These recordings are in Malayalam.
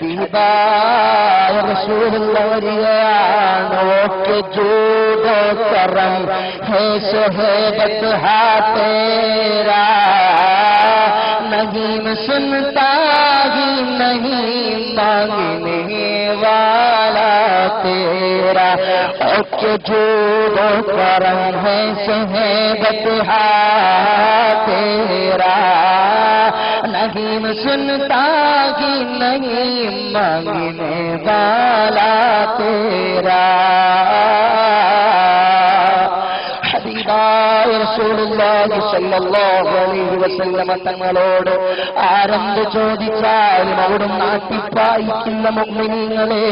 ഹബീബായ റസൂലുള്ളാഹി വരികയാണ് ഓക്കെ ജൂദോ കറം ഹേ ശഹബത്ത് ഹാ തേരാ नहीं मैं सुनता ही नहीं मांगने वाला तेरा ओके जूदो करम है शहबत हा तेरा नहीं मैं सुनता ही नहीं मांगने वाला तेरा റസൂലുള്ളാഹി സ്വല്ലല്ലാഹു അലൈഹി വസല്ലമ തങ്ങളോട് ആരെന്ത് ചോദിച്ചാലും അവിടെ നാട്ടിപ്പായിക്കുന്ന മുഅ്മിനീങ്ങളെ,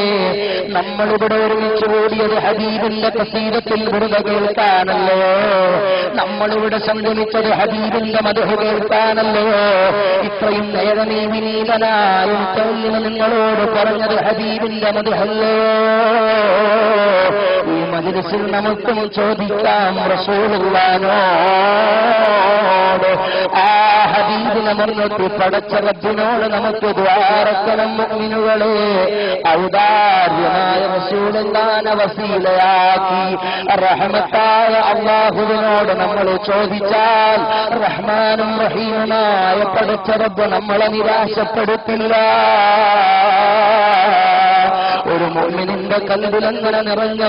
നമ്മളിവിടെ ഒരുമിച്ച് കൂടിയത് ഹബീബിന്റെ ഖസീദത്തിൽ വെറുതെ കേൾക്കാനല്ലോ, നമ്മളിവിടെ സംഗമിച്ചത് ഹബീബിന്റെ മദ്ഹ് കേൾക്കാനല്ലോ. ഇത്രയും നേരം ഈ വിനീതനായ നിങ്ങളോട് പറഞ്ഞത് ഹബീബിന്റെ മദ്ഹല്ലോ. ഈ മജ്‌ലിസിൽ നമുക്കും ചോദിക്കാം റസൂലുള്ളാഹിനോട്, ആ ഹബീബിനെ മുൻനിർത്തി പടച്ച റബ്ബിനോട് നമുക്ക് ദുആറക്കണം മുഅ്മിനുകളെ. ഔദാര്യമായ റസൂലുള്ളാഹിനെ വസീലയാക്കി റഹ്മത്തായ അല്ലാഹുവിനോട് നമ്മൾ ചോദിച്ചാൽ റഹ്മാനും റഹീമുമായ പടച്ച റബ്ബ് നമ്മളെ നിരാശപ്പെടുത്തില്ല. ഒരു മുഅ്മിനിന്റെ കൽബിൽ അങ്ങനെ നിറഞ്ഞ